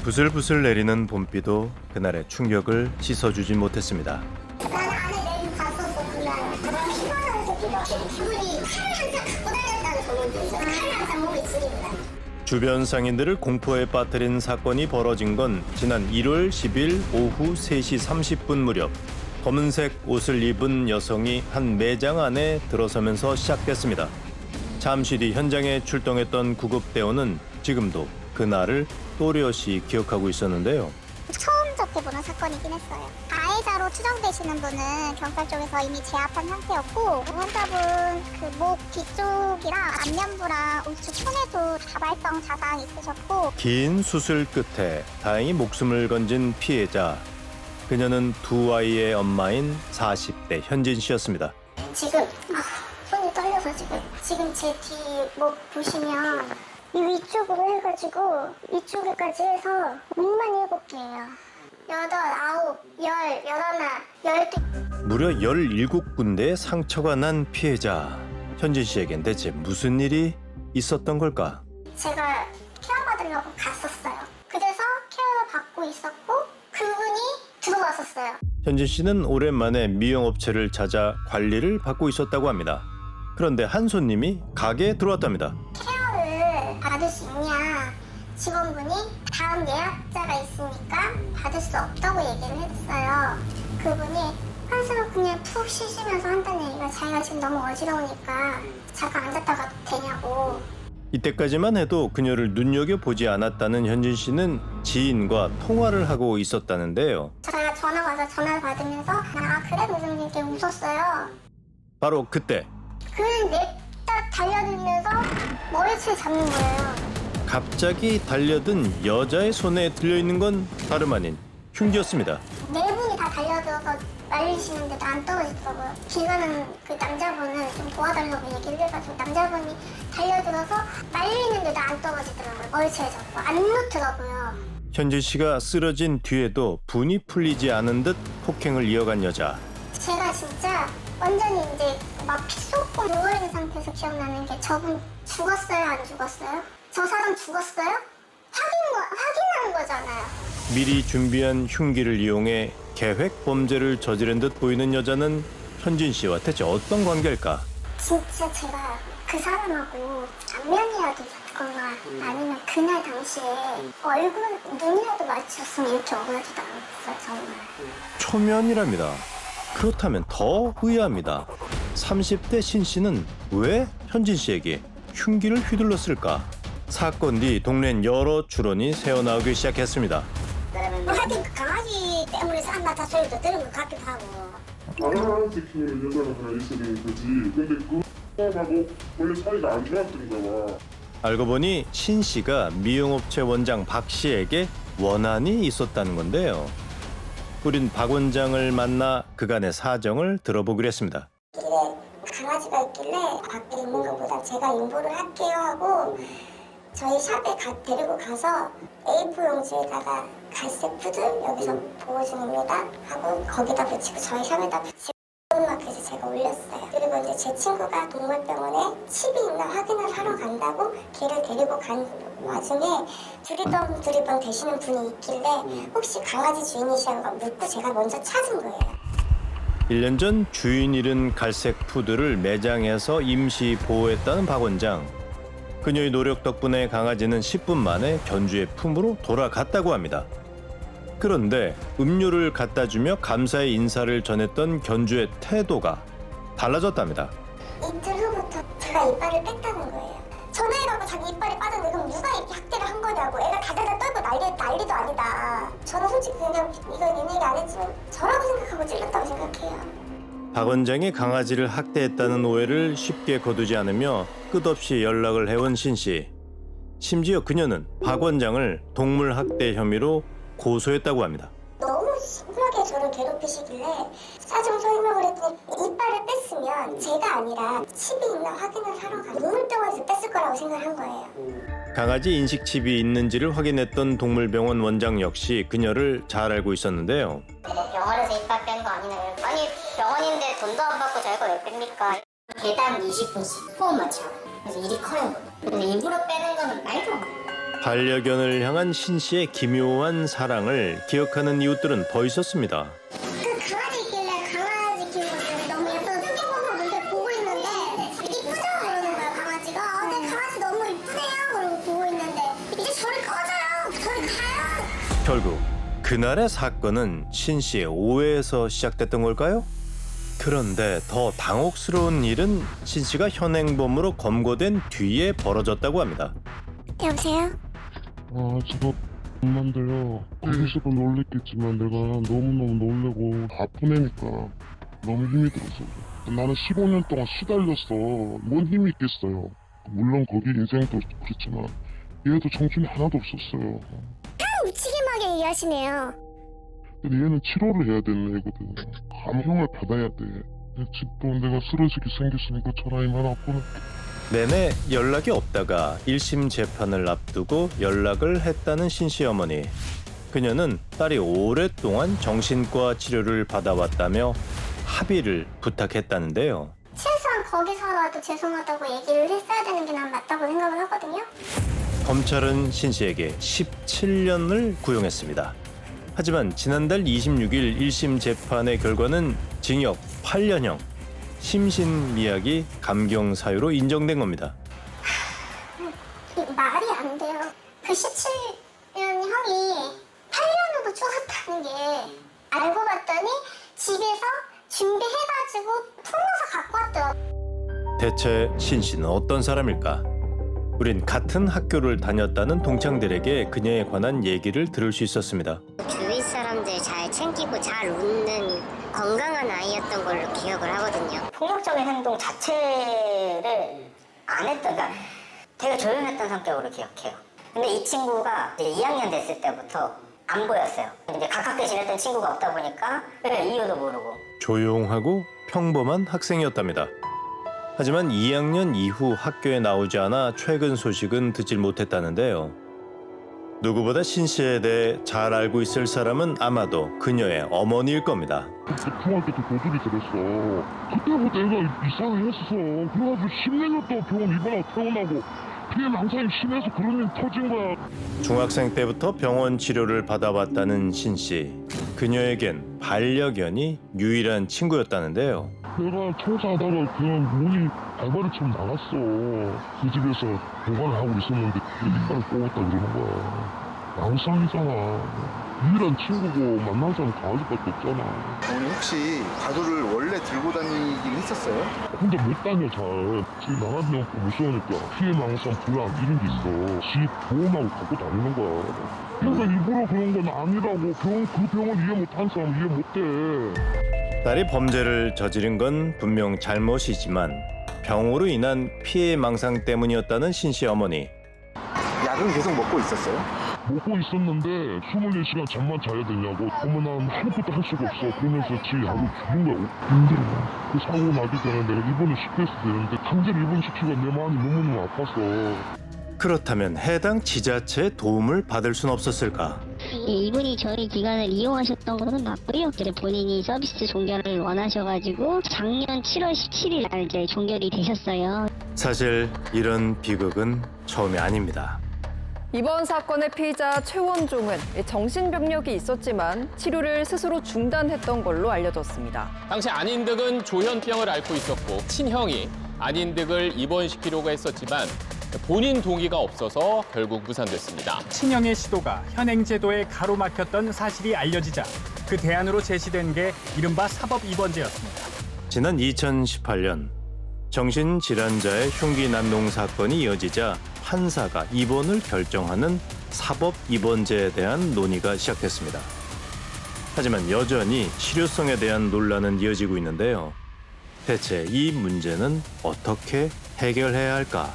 부슬부슬 내리는 봄비도 그날의 충격을 씻어주지 못했습니다. 나는 안에 내일 갔었어 그날. 피곤한 새끼가 기분이 칼을 항상 갖고 다녔다는 소문도 있어. 칼을 항상 몸에 지니까. 주변 상인들을 공포에 빠뜨린 사건이 벌어진 건 지난 1월 10일 오후 3시 30분 무렵 검은색 옷을 입은 여성이 한 매장 안에 들어서면서 시작됐습니다. 잠시 뒤 현장에 출동했던 구급대원은 지금도 그날을 또렷이 기억하고 있었는데요. 처음 접해보는 사건이긴 했어요. 가해자로 추정되시는 분은 경찰 쪽에서 이미 제압한 상태였고 환자분 그 목 뒤쪽이랑 안면부랑 우측 손에도 다발성 자상이 있으셨고 긴 수술 끝에 다행히 목숨을 건진 피해자. 그녀는 두 아이의 엄마인 40대 현진 씨였습니다. 지금 손이 떨려서 지금 제 뒤 목 보시면 이 위쪽으로 해가지고 이쪽에까지 해서 목만 7개예요. 8, 9, 10, 11, 12. 무려 17군데의 상처가 난 피해자. 현진 씨에겐 대체 무슨 일이 있었던 걸까? 제가 케어 받으려고 갔었어요. 그래서 케어 받고 있었고 그분이 들어왔었어요. 현진 씨는 오랜만에 미용업체를 찾아 관리를 받고 있었다고 합니다. 그런데 한 손님이 가게에 들어왔답니다. 케어를 받을 수 있냐? 직원분이 다음 예약자가 있으니까 받을 수 없다고 얘기를 했어요. 그분이 환자가 그냥 푹 쉬시면서 한다는 얘기가 자기가 지금 너무 어지러우니까 잠깐 앉았다가 되냐고. 이때까지만 해도 그녀를 눈여겨보지 않았다는 현진 씨는 지인과 통화를 하고 있었다는데요. 제가 전화 와서 전화를 받으면서 그래 무슨 이렇게 웃었어요. 바로 그때 그냥 냅다 달려들면서 머리채 잡는 거예요. 갑자기 달려든 여자의 손에 들려있는 건 다름 아닌 흉기였습니다. 네 분이 다 달려들어서 말리시는데도 안 떨어지더라고요. 길 가는 그 남자분을 좀 도와달라고 얘기를 해가지고 남자분이 달려들어서 말리는데도 안 떨어지더라고요. 머리채 잡고 안 놓더라고요. 현진 씨가 쓰러진 뒤에도 분이 풀리지 않은 듯 폭행을 이어간 여자. 제가 진짜 완전히 이제 막 피 쏟고 누워있는 상태에서 기억나는 게 저분 죽었어요? 안 죽었어요? 저 사람 죽었어요? 확인하는 거잖아요. 미리 준비한 흉기를 이용해 계획 범죄를 저지른 듯 보이는 여자는 현진 씨와 대체 어떤 관계일까? 진짜 제가 그 사람하고 안면이라도 있거나 아니면 그날 당시에 얼굴, 눈이라도 마주쳤으면 이렇게 억울하지도 않았어요, 정말. 초면이랍니다. 그렇다면 더 의아합니다. 30대 신 씨는 왜 현진 씨에게 흉기를 휘둘렀을까? 사건 뒤 동네엔 여러 추론이 새어나오기 시작했습니다. 하여튼 강아지 때문에 싼나타 소리도 들은 것 같기도 하고. 강아지 지키는 여자가 하나 있었는 거지. 근데 그 사람하고 원래 사이가 안 좋았던가 봐. 알고 보니 신 씨가 미용업체 원장 박 씨에게 원한이 있었다는 건데요. 우린 박 원장을 만나 그간의 사정을 들어보기로 했습니다. 길에 강아지가 있길래 밖에 있는 것보다 제가 인보를 할게요 하고 저희 샵에 데리고 가서 A4 용지에다가 갈색 푸드 여기서 보호 중입니다 하고 거기다 붙이고 저희 샵에다 붙이고 마켓에 제가 올렸어요. 그리고 이제 제 친구가 동물병원에 칩이 있나 확인을 하러 간다고 걔를 데리고 간 와중에 두리번 되시는 분이 있길래 혹시 강아지 주인이시냐고 묻고 제가 먼저 찾은 거예요. 1년 전 주인 잃은 갈색 푸드를 매장에서 임시 보호했다는 박 원장. 그녀의 노력 덕분에 강아지는 10분 만에 견주의 품으로 돌아갔다고 합니다. 그런데 음료를 갖다 주며 감사의 인사를 전했던 견주의 태도가 달라졌답니다. 이틀 후부터 제가 이빨을 뺐다는 거예요. 전화해가고 자기 이빨이 빠졌는데 그럼 누가 이렇게 학대를 한 거냐고. 애가 다다다 떨고 난리도 아니다. 저는 솔직히 그냥 이건 윤희가 안 했지만 저라고 생각하고 찔렀다고 생각해요. 박 원장이 강아지를 학대했다는 오해를 쉽게 거두지 않으며 끝없이 연락을 해온 신 씨. 심지어 그녀는 박 원장을 동물 학대 혐의로 고소했다고 합니다. 너무 심하게 저를 괴롭히시길래 사정 설명을 했더니 이빨을 뺐으면 제가 아니라 칩이 있나 확인을 하러 가 동물병원에서 뺐을 거라고 생각한 거예요. 강아지 인식칩이 있는지를 확인했던 동물병원 원장 역시 그녀를 잘 알고 있었는데요. 병원에서 이빨 뺀 거 아니냐. 아니 병원인데 돈도 안 받고 저희가 왜 뺍니까? 개당 20분씩 소음 맞춰. 그래서 일이 커요. 근데 일부러 빼는 거는 말도 안 돼. 반려견을 향한 신 씨의 기묘한 사랑을 기억하는 이웃들은 더 있었습니다. 그 강아지 있길래 강아지 키우고 있는데 너무 예뻐서 땡겨보고 이렇게 보고 있는데 이쁘죠? 그러는 거야 강아지가. 내 강아지 너무 이쁘네요. 그러고 보고 있는데 이제 저리 꺼져요. 저리 가요. 결국 그날의 사건은 신 씨의 오해에서 시작됐던 걸까요? 그런데 더 당혹스러운 일은 신 씨가 현행범으로 검거된 뒤에 벌어졌다고 합니다. 여보세요? 제가 엄마인데요. 거기서도 놀랬겠지만 내가 너무너무 놀래고 아픈 애니까 너무 힘이 들었어. 나는 15년 동안 시달렸어. 뭔 힘이 있겠어요. 물론 거기 인생도 그렇지만 얘도 정신이 하나도 없었어요. 무책임하게 얘기하시네요. 근데 얘는 치료를 해야 되는 애거든. 감형을 받아야 돼. 내 집도 내가 쓰러지게 생겼으니까 전화이만 왔구나. 내내 연락이 없다가 1심 재판을 앞두고 연락을 했다는 신 씨 어머니. 그녀는 딸이 오랫동안 정신과 치료를 받아왔다며 합의를 부탁했다는데요. 최소한 거기서라도 죄송하다고 얘기를 했어야 되는 게 난 맞다고 생각을 하거든요. 검찰은 신 씨에게 17년을 구형했습니다. 하지만 지난달 26일 1심 재판의 결과는 징역 8년형, 심신미약이 감경 사유로 인정된 겁니다. 말이 안 돼요. 그 17년 형이 8년으로 쪼갔다는 게 알고 봤더니 집에서 준비해가지고 풀어서 갖고 왔더라고요. 대체 신 씨는 어떤 사람일까? 우린 같은 학교를 다녔다는 동창들에게 그녀에 관한 얘기를 들을 수 있었습니다. 주위 사람들 잘 챙기고 잘 웃는 건강한 아이였던 걸로 기억을 하거든요. 폭력적인 행동 자체를 안 했던, 그러니까 되게 조용했던 성격으로 기억해요. 근데 이 친구가 이제 2학년 됐을 때부터 안 보였어요. 이제 가깝게 지냈던 친구가 없다 보니까 이유도 모르고. 조용하고 평범한 학생이었답니다. 하지만 2학년 이후 학교에 나오지 않아 최근 소식은 듣질 못했다는데요. 누구보다 신 씨에 대해 잘 알고 있을 사람은 아마도 그녀의 어머니일 겁니다. 중학교 때 고졸이 들었어. 그때부터 애가 이상했어. 그래가지고 10년 동안 병원 입원하고 퇴원하고 피해 망상이 심해서 그런 일 터진 거야. 중학생 때부터 병원 치료를 받아왔다는 신 씨. 그녀에겐 반려견이 유일한 친구였다는데요. 내가 청소하다가 그냥 문이 발바닥처럼 나갔어. 그 집에서 보관을 하고 있었는데 이빨을 뽑았다 그러는 거야. 망상이잖아. 유일한 친구고 만난 사람 강아지밖에 없잖아. 어머니 혹시 가도를 원래 들고 다니긴 했었어요? 근데 못 다녀 잘. 집 나가면 무서우니까 피해 망상 불안 이런 게 있어. 집 보험하고 갖고 다니는 거야. 그러니까 일부러 그런 건 아니라고. 그 병을 이해 못한 사람 이해 못해. 딸이 범죄를 저지른 건 분명 잘못이지만 병으로 인한 피해 망상 때문이었다는 신 씨 어머니. 약은 계속 먹고 있었어요? 먹고 있었는데 24시간 잠만 자야 되냐고. 그러면 난 아무것도 할 수가 없어. 그러면서 지 하루 죽은 거야. 힘들어. 그 사고 나기 전에 내가 입원을 시켰어야 되는데 강제로 입원시키고 내 마음이 너무너무 아파서. 그렇다면 해당 지자체의 도움을 받을 순 없었을까? 이분이 저희 기관을 이용하셨던 것은 맞고요. 이제 본인이 서비스 종결을 원하셔가지고 작년 7월 17일 날 이제 종결이 되셨어요. 사실 이런 비극은 처음이 아닙니다. 이번 사건의 피의자 최원종은 정신병력이 있었지만 치료를 스스로 중단했던 걸로 알려졌습니다. 당시 안인득은 조현병을 앓고 있었고 친형이 안인득을 입원시키려고 했었지만 본인 동의가 없어서 결국 무산됐습니다. 친형의 시도가 현행 제도에 가로막혔던 사실이 알려지자 그 대안으로 제시된 게 이른바 사법 입원제였습니다. 지난 2018년 정신질환자의 흉기 난동 사건이 이어지자 판사가 입원을 결정하는 사법 입원제에 대한 논의가 시작됐습니다. 하지만 여전히 실효성에 대한 논란은 이어지고 있는데요. 대체 이 문제는 어떻게 해결해야 할까?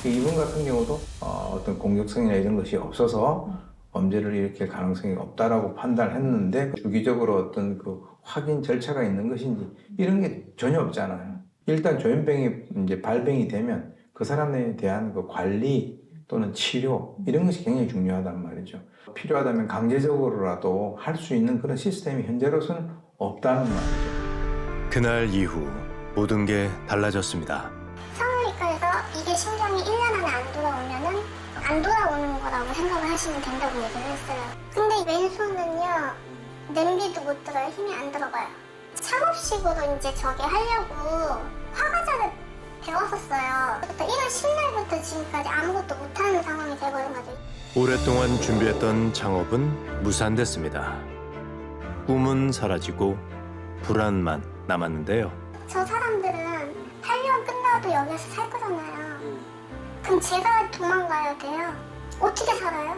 이분 같은 경우도 어떤 공격성이나 이런 것이 없어서 범죄를 일으킬 가능성이 없다라고 판단했는데 주기적으로 어떤 그 확인 절차가 있는 것인지 이런 게 전혀 없잖아요. 일단 조현병이 이제 발병이 되면 그 사람에 대한 그 관리 또는 치료 이런 것이 굉장히 중요하단 말이죠. 필요하다면 강제적으로라도 할 수 있는 그런 시스템이 현재로서는 없다는 말이죠. 그날 이후 모든 게 달라졌습니다. 성형외과에서 이게 심장이 1년 안에 안 돌아오면은 안 돌아오는 거라 생각을 하시면 된다고 얘기를 했어요. 근데 왼손은요, 냄비도 못 들어요. 힘이 안 들어가요. 작업식으로 이제 저게 하려고 화과자를 배웠었어요. 1월 10일날부터 지금까지 아무것도 못하는 상황이 돼버린 거죠. 오랫동안 준비했던 창업은 무산됐습니다. 꿈은 사라지고 불안만 남았는데요. 저 사람들은 8년 끝나도 여기서 살 거잖아요. 그럼 제가 도망가야 돼요. 어떻게 살아요?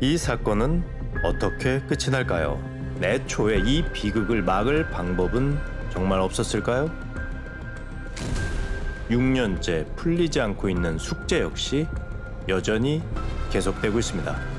이 사건은 어떻게 끝이 날까요? 애초에 이 비극을 막을 방법은 정말 없었을까요? 6년째 풀리지 않고 있는 숙제 역시 여전히 계속되고 있습니다.